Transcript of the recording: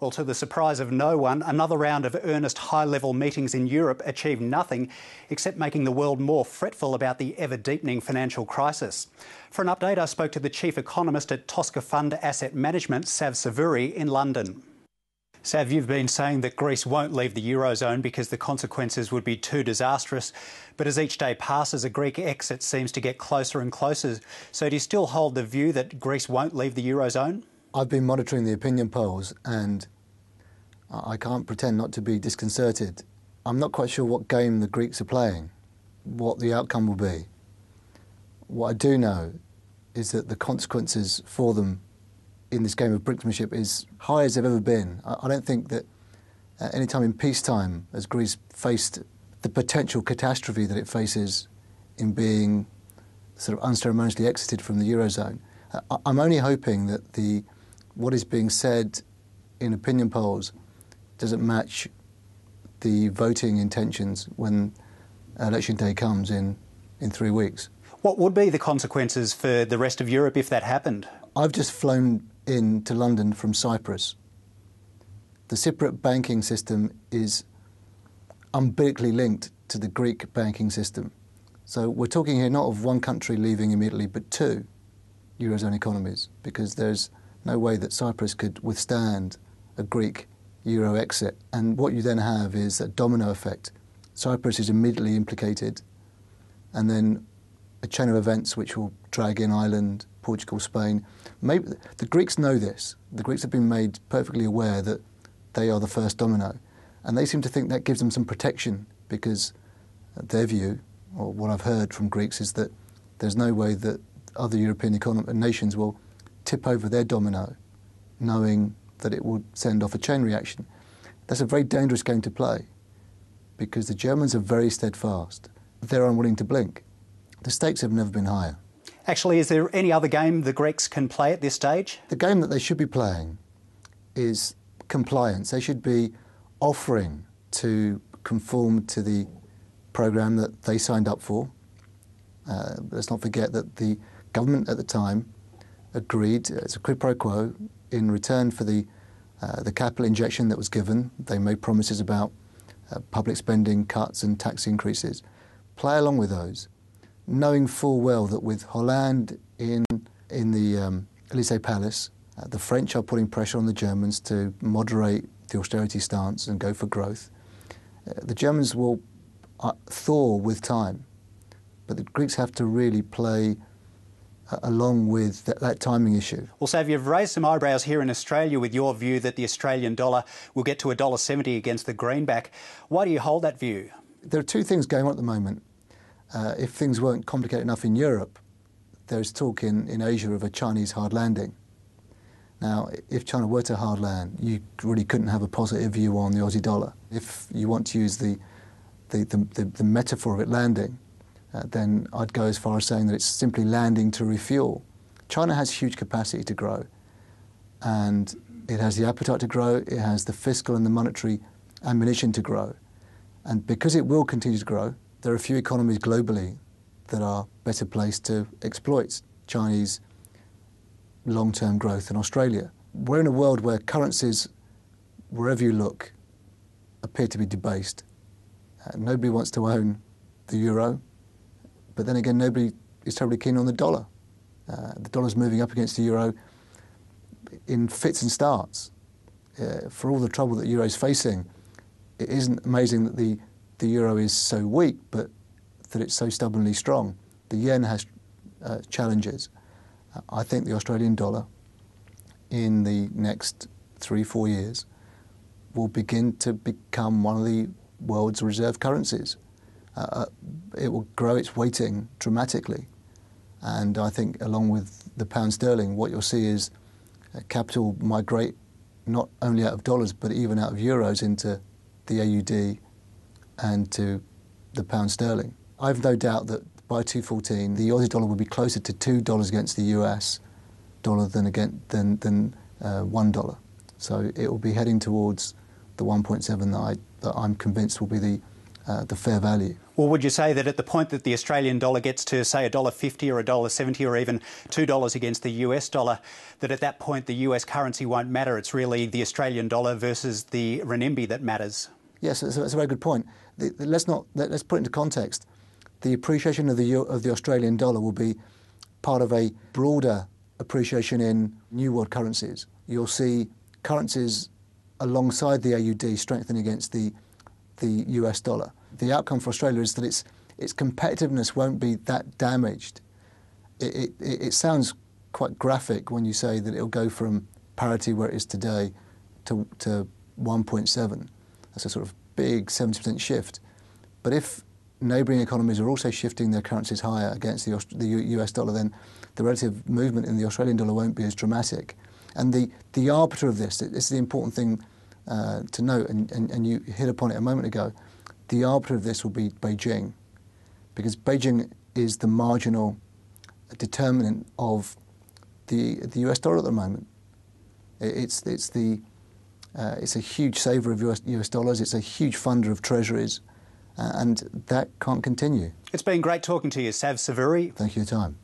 Well, to the surprise of no one, another round of earnest high-level meetings in Europe achieved nothing except making the world more fretful about the ever-deepening financial crisis. For an update, I spoke to the chief economist at Tosca Fund Asset Management, Sav Savouri, in London. Sav, you've been saying that Greece won't leave the eurozone because the consequences would be too disastrous. But as each day passes, a Greek exit seems to get closer and closer. So do you still hold the view that Greece won't leave the eurozone? I've been monitoring the opinion polls and I can't pretend not to be disconcerted. I'm not quite sure what game the Greeks are playing, what the outcome will be. What I do know is that the consequences for them in this game of brinksmanship is high as they've ever been. I don't think that at any time in peacetime has Greece faced the potential catastrophe that it faces in being sort of unceremoniously exited from the eurozone. I'm only hoping that what is being said in opinion polls doesn't match the voting intentions when election day comes in 3 weeks. What would be the consequences for the rest of Europe if that happened? I've just flown into London from Cyprus. The Cypriot banking system is umbilically linked to the Greek banking system. So we're talking here not of one country leaving immediately, but two eurozone economies, because there's no way that Cyprus could withstand a Greek euro exit. And what you then have is a domino effect. Cyprus is immediately implicated, and then a chain of events which will drag in Ireland, Portugal, Spain. Maybe the Greeks know this. The Greeks have been made perfectly aware that they are the first domino. And they seem to think that gives them some protection, because their view, or what I've heard from Greeks, is that there's no way that other European nations will tip over their domino, knowing that it will send off a chain reaction. That's a very dangerous game to play, because the Germans are very steadfast. They're unwilling to blink. The stakes have never been higher. Actually, is there any other game the Greeks can play at this stage? The game that they should be playing is compliance. They should be offering to conform to the programme that they signed up for. Let's not forget that the government at the time agreed, it's a quid pro quo, in return for the capital injection that was given. They made promises about public spending cuts and tax increases. Play along with those, knowing full well that with Hollande in the Élysée Palace, the French are putting pressure on the Germans to moderate the austerity stance and go for growth. The Germans will thaw with time, but the Greeks have to really play along with that timing issue. Well, Sav, you've raised some eyebrows here in Australia with your view that the Australian dollar will get to $1.70 against the greenback. Why do you hold that view? There are two things going on at the moment. If things weren't complicated enough in Europe, there's talk in Asia of a Chinese hard landing. Now, if China were to hard land, you really couldn't have a positive view on the Aussie dollar. If you want to use the metaphor of it landing, then I'd go as far as saying that it's simply landing to refuel. China has huge capacity to grow, and it has the appetite to grow, it has the fiscal and the monetary ammunition to grow. And because it will continue to grow, there are a few economies globally that are better placed to exploit Chinese long-term growth than Australia. We're in a world where currencies, wherever you look, appear to be debased. Nobody wants to own the euro, but then again, nobody is terribly keen on the dollar. The dollar's moving up against the euro in fits and starts. For all the trouble that the euro is facing, it isn't amazing that the euro is so weak, but that it's so stubbornly strong. The yen has challenges. I think the Australian dollar in the next 3-4 years will begin to become one of the world's reserve currencies. It will grow its weighting dramatically. And I think along with the pound sterling, what you'll see is capital migrate not only out of dollars, but even out of euros into the AUD and to the pound sterling. I have no doubt that by 2014, the Aussie dollar will be closer to $2 against the US dollar than $1. So it will be heading towards the 1.7 that I'm convinced will be the the fair value. Well, would you say that at the point that the Australian dollar gets to, say, $1.50 or $1.70 or even $2 against the US dollar, that at that point the US currency won't matter? It's really the Australian dollar versus the renminbi that matters. Yes, that's a very good point. Let's put it into context. The appreciation of the Australian dollar will be part of a broader appreciation in new world currencies. You'll see currencies alongside the AUD strengthening against the US dollar. The outcome for Australia is that its competitiveness won't be that damaged. It sounds quite graphic when you say that it'll go from parity where it is today to 1.7. That's a sort of big 70% shift. But if neighbouring economies are also shifting their currencies higher against the US dollar, then the relative movement in the Australian dollar won't be as dramatic. And the arbiter of this is the important thing to note, and you hit upon it a moment ago. The arbiter of this will be Beijing, because Beijing is the marginal determinant of the US dollar at the moment. It's a huge saver of US dollars. It's a huge funder of treasuries, and that can't continue. It's been great talking to you, Sav Savouri. Thank you for your time.